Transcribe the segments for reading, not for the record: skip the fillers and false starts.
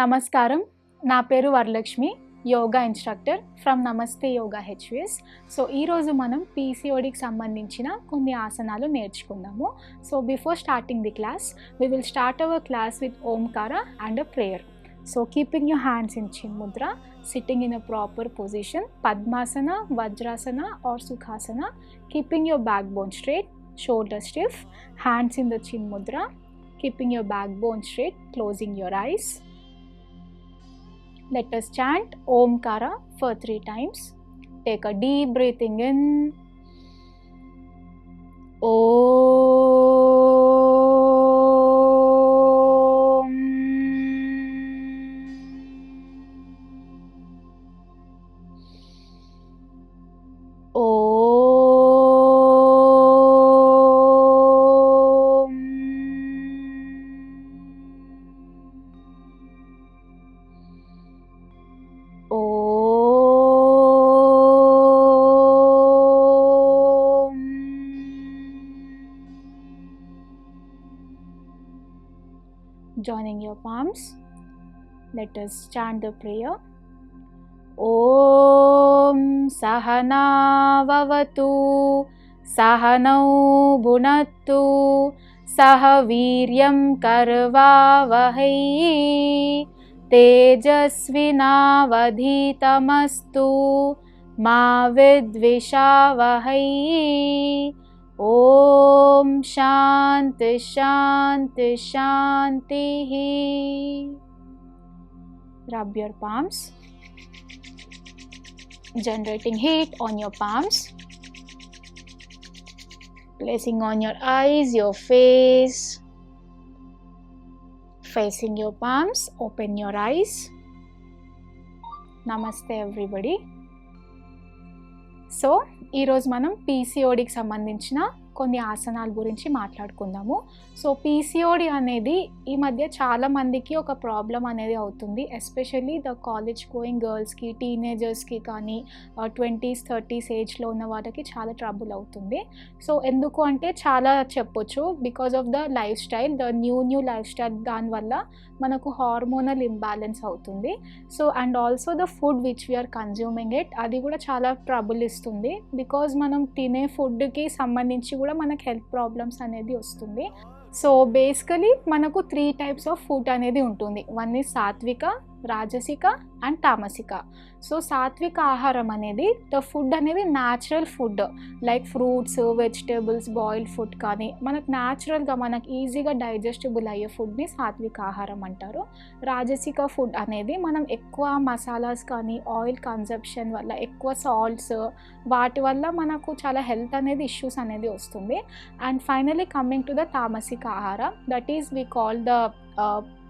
నమస్కారం. నా పేరు వరలక్ష్మి, యోగా ఇన్‌స్ట్రక్టర్ ఫ్రమ్ నమస్తే యోగా హెచ్‌విఎస్. సో, ఈరోజు మనం పీసీఓడీకి సంబంధించిన కొన్ని ఆసనాలు నేర్చుకుందాము. So, before starting the class, we will start our class with Omkara and a prayer. So, keeping your hands in Chin Mudra, sitting in a proper position, Padmasana, Vajrasana or Sukhasana, keeping your backbone straight, shoulders stiff, hands in the Chin Mudra, keeping your backbone straight, closing your eyes. Let us chant Omkara for 3 times. Take a deep breathing in. Joining your palms, let us chant the prayer. Om Sahana Vavatu Sahanau Bhunattu Saha Viryam Karvavahai Tejasvinavadhitamastu Ma Vidvishavahai. Om Shanti Shanti Shanti. Rub your palms, generating heat on your palms, placing on your eyes, your face, facing your palms, open your eyes. Namaste everybody. So, ఈరోజు మనం పీసీఓడీకి సంబంధించిన కొన్ని ఆసనాల గురించి మాట్లాడుకుందాము. So, PCOD అనేది ఈ మధ్య చాలా మందికి ఒక ప్రాబ్లం అనేది అవుతుంది. ఎస్పెషల్లీ ద కాలేజ్ గోయింగ్ గర్ల్స్కి, టీనేజర్స్కి కానీ 20s 30s ఏజ్లో ఉన్న వాళ్ళకి చాలా ట్రబుల్ అవుతుంది. సో, ఎందుకు అంటే చాలా చెప్పొచ్చు. Because of the lifestyle, the new lifestyle, దానివల్ల మనకు హార్మోనల్ ఇంబ్యాలెన్స్ అవుతుంది. So, and also the food which we are consuming it, అది కూడా చాలా ట్రబుల్ ఇస్తుంది. బికాజ్ మనం తినే ఫుడ్కి సంబంధించి కూడా మనకు హెల్త్ ప్రాబ్లమ్స్ అనేది వస్తుంది. సో, బేసికలీ మనకు 3 టైప్స్ ఆఫ్ ఫుడ్ అనేది ఉంటుంది. వన్ ఈజ్ సాత్విక, రాజసిక అండ్ తామసిక. సో, సాత్విక ఆహారం అనేది ద ఫుడ్ అనేది natural food, like fruits, vegetables, boiled food కానీ మనకు న్యాచురల్గా మనకు ఈజీగా డైజెస్టబుల్ అయ్యే ఫుడ్ని సాత్విక ఆహారం అంటారు. రాజసిక ఫుడ్ అనేది మనం ఎక్కువ మసాలాస్ కానీ ఆయిల్ కన్జంప్షన్ వల్ల, ఎక్కువ సాల్ట్స్, వాటి వల్ల మనకు చాలా హెల్త్ అనేది ఇష్యూస్ అనేది వస్తుంది. And finally coming to the తామసిక ఆహారం, that is we call the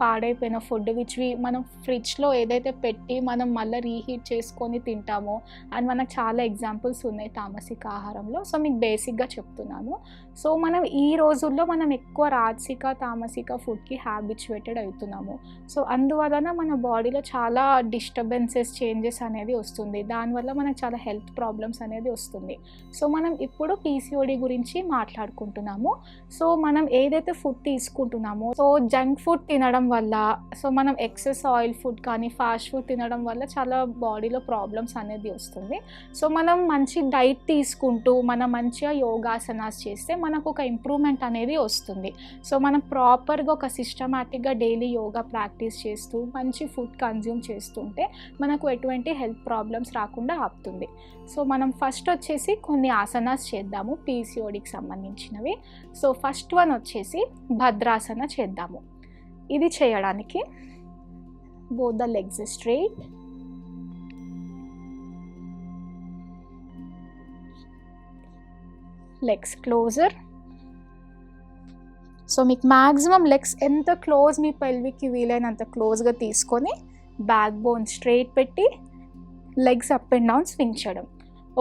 పాడైపోయిన ఫుడ్ విచ్ మనం ఫ్రిడ్జ్లో ఏదైతే పెట్టి మనం మళ్ళీ రీహీట్ చేసుకొని తింటామో, అండ్ మనకు చాలా ఎగ్జాంపుల్స్ ఉన్నాయి తామసిక ఆహారంలో. సో, మీకు బేసిక్గా చెప్తున్నాను. సో, మనం ఈ రోజుల్లో మనం ఎక్కువ రాజసిక తామసిక ఫుడ్కి హ్యాబిచ్యుయేటెడ్ అవుతున్నాము. సో, అందువలన మన బాడీలో చాలా డిస్టర్బెన్సెస్, చేంజెస్ అనేది వస్తుంది. దానివల్ల మనకు చాలా హెల్త్ ప్రాబ్లమ్స్ అనేది వస్తుంది. సో, మనం ఇప్పుడు పీసీఓడీ గురించి మాట్లాడుకుంటున్నాము. సో, మనం ఏదైతే ఫుడ్ తీసుకుంటున్నామో, సో జంక్ ఫుడ్ తినడం వల్ల, సో మనం ఎక్సెస్ ఆయిల్ ఫుడ్ కానీ ఫాస్ట్ ఫుడ్ తినడం వల్ల చాలా బాడీలో ప్రాబ్లమ్స్ అనేది వస్తుంది. సో, మనం మంచి డైట్ తీసుకుంటూ మనం మంచిగా యోగాసనాస్ చేస్తే మనకు ఒక ఇంప్రూవ్మెంట్ అనేది వస్తుంది. సో, మనం ప్రాపర్గా ఒక సిస్టమాటిక్గా డైలీ యోగా ప్రాక్టీస్ చేస్తూ మంచి ఫుడ్ కన్జ్యూమ్ చేస్తుంటే మనకు ఎటువంటి హెల్త్ ప్రాబ్లమ్స్ రాకుండా ఆపుతుంది. సో, మనం ఫస్ట్ వచ్చేసి కొన్ని ఆసనాస్ చేద్దాము పీసీఓడీకి సంబంధించినవి. సో, ఫస్ట్ వన్ వచ్చేసి భద్రాసన చేద్దాము. ఇది చేయడానికి both the legs straight, legs closer. So, మీకు మ్యాక్సిమం లెగ్స్ ఎంత క్లోజ్ మీ పెల్విక్కి వీలైనంత క్లోజ్గా తీసుకొని బ్యాక్ బోన్ స్ట్రైట్ పెట్టి legs up and down swing చేయడం.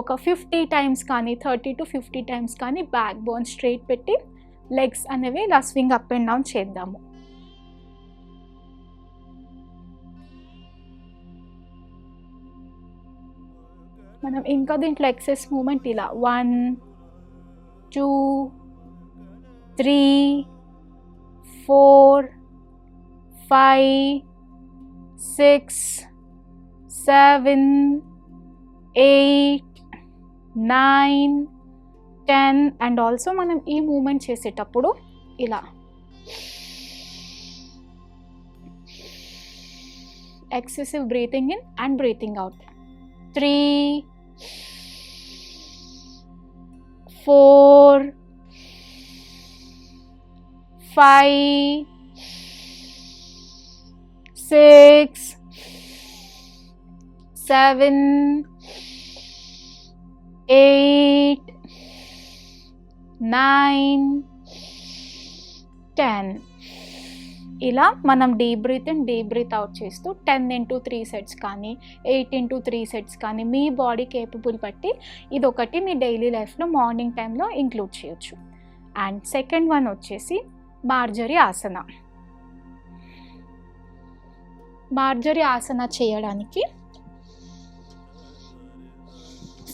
ఒక 50 టైమ్స్ కానీ 30 to 50 టైమ్స్ కానీ బ్యాక్ బోన్ స్ట్రైట్ పెట్టి లెగ్స్ అనేవి ఇలా స్వింగ్ అప్ అండ్ డౌన్ చేద్దాము. మనం ఇంకా దీంట్లో ఎక్సెస్ మూమెంట్ ఇలా 1 2 3 4 5 6, 7, 8, 9, 10. అండ్ ఆల్సో మనం ఈ మూమెంట్ చేసేటప్పుడు ఇలా excessive breathing in and breathing out. 3, 4, 5, 6, 7, 8, 9, 10. ఇలా మనం deep breath in deep breath out చేస్తూ 10 into 3 సెట్స్ కానీ 8 into 3 సెట్స్ కానీ మీ బాడీ కేపబుల్ బట్టి ఇదొకటి మీ డైలీ లైఫ్లో మార్నింగ్ టైంలో ఇంక్లూడ్ చేయొచ్చు. అండ్ సెకండ్ వన్ వచ్చేసి మార్జరీ ఆసన. మార్జరీ ఆసన చేయడానికి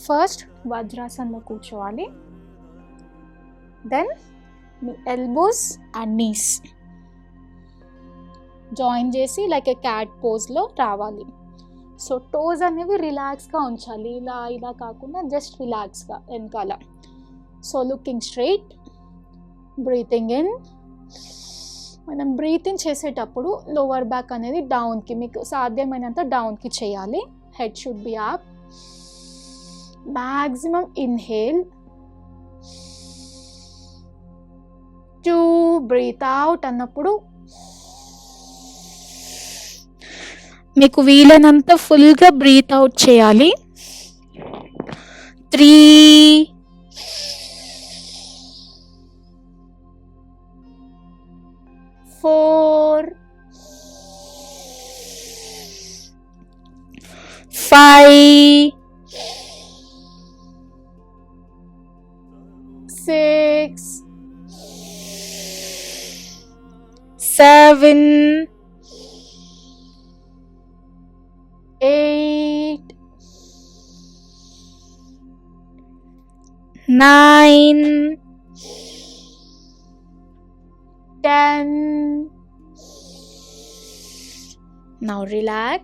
ఫస్ట్ వజ్రాసనంలో కూర్చోవాలి. దెన్ మీ ఎల్బోస్ అండ్ నీస్ జాయిన్ చేసి లైక్ ఏ క్యాట్ పోజ్లో రావాలి. సో టోస్ అనేవి రిలాక్స్గా ఉంచాలి, ఇలా కాకుండా జస్ట్ రిలాక్స్గా వెనకాల. So looking straight, breathing in. మనం బ్రీతింగ్ చేసేటప్పుడు లోవర్ బ్యాక్ అనేది డౌన్కి, మీకు సాధ్యమైనంత డౌన్కి చేయాలి. Head should be up. Maximum inhale. 2, breath out అన్నప్పుడు మీకు వీలైనంత ఫుల్గా బ్రీత్ అవుట్ చేయాలి. 3, 4, 5, 6, 7, 8, 9, 10. Now relax.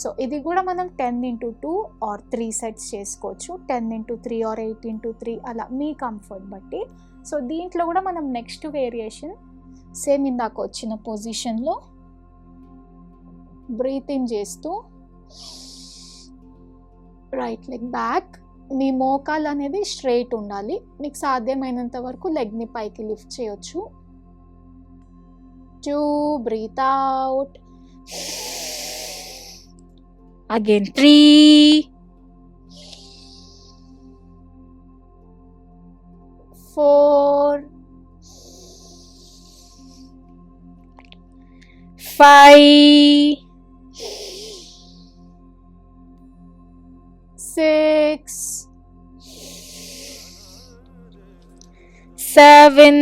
సో ఇది కూడా మనం 10 into 2 or 3 సెట్స్ చేసుకోవచ్చు. 10 into 3 or 8 into 3 అలా మీ కంఫర్ట్ బట్టి. సో దీంట్లో కూడా మనం నెక్స్ట్ వేరియేషన్ సేమ్ ఇందాక వచ్చిన పొజిషన్లో బ్రీత్ ఇన్ చేస్తూ రైట్ లెగ్ బ్యాక్. మీ మోకాలు అనేది స్ట్రైట్ ఉండాలి. మీకు సాధ్యమైనంత వరకు లెగ్ని పైకి లిఫ్ట్ చేయొచ్చు. 2, బ్రీత్ అవుట్. Again 3, 4, 5, 6, 7,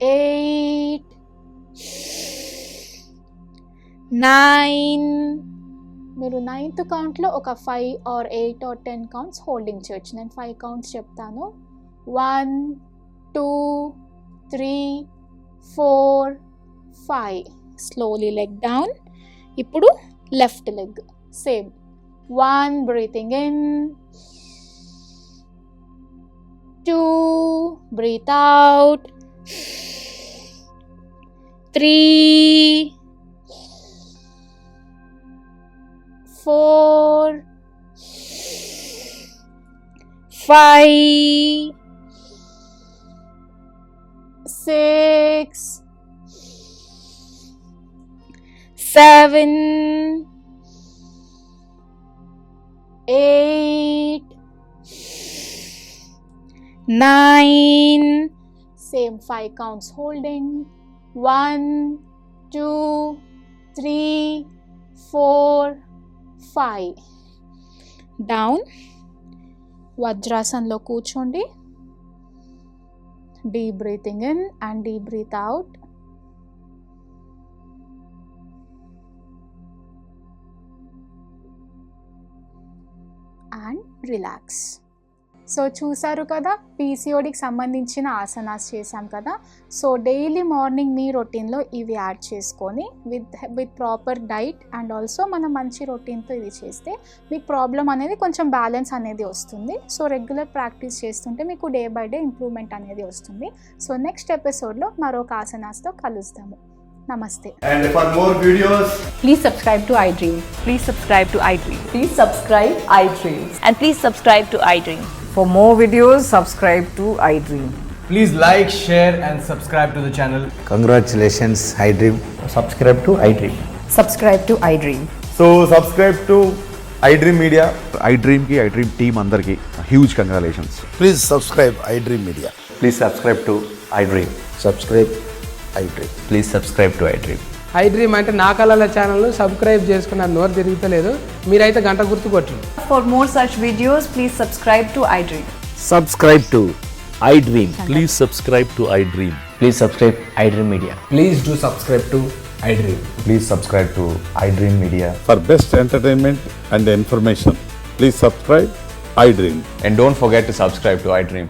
8, 9. మీరు 9th కౌంట్లో ఒక 5 or 8 or 10 కౌంట్స్ హోల్డింగ్ చేయొచ్చు. నేను 5 కౌంట్స్ చెప్తాను. 1, 2, 3, 4, 5. Slowly leg down. ఇప్పుడు left leg same. 1, breathing in. 2, breath out. 3, 4, 5, 6, 7, 8, 9. Same 5 counts holding. 1, 2, 3, 4, 5. Down. వజ్రాసనంలో కూర్చోండి. Deep breathing in and deep breath out. And relax. So చూసారు కదా, పీసీఓడికి సంబంధించిన ఆసనాస్ చేశాం కదా. సో డైలీ మార్నింగ్ మీ రొటీన్లో ఇవి యాడ్ చేసుకొని with proper diet and also మనం మంచి రొటీన్తో ఇది చేస్తే మీకు ప్రాబ్లం అనేది కొంచెం బ్యాలెన్స్ అనేది వస్తుంది. సో రెగ్యులర్ ప్రాక్టీస్ చేస్తుంటే మీకు డే బై డే ఇంప్రూవ్మెంట్ అనేది వస్తుంది. సో నెక్స్ట్ ఎపిసోడ్లో మరొక ఆసనాస్తో కలుస్తాము. Namaste. And for more videos, Please subscribe to iDream. Please subscribe to iDream. Please subscribe iDream. And please subscribe to iDream. For more videos, subscribe to iDream. please like, share and subscribe to the channel. Congratulations, iDream. Subscribe to iDream. Subscribe to iDream. So subscribe to iDream Media. iDream की iDream team अंदर की huge congratulations. Please subscribe iDream Media. Please subscribe to iDream. Subscribe iDream. Please subscribe to iDream. iDream అంటే నా కళల ఛానల్ను subscribe చేసుకున్న నోరు తిరుగుతలేదు, మీరైతే గంట గుర్తు కొట్టండి. For more such videos, please subscribe to iDream. Subscribe to iDream. Please subscribe to iDream. Please subscribe iDream Media. Please do subscribe to iDream. Please subscribe to iDream Media. For best entertainment and information, please subscribe iDream. And don't forget to subscribe to iDream.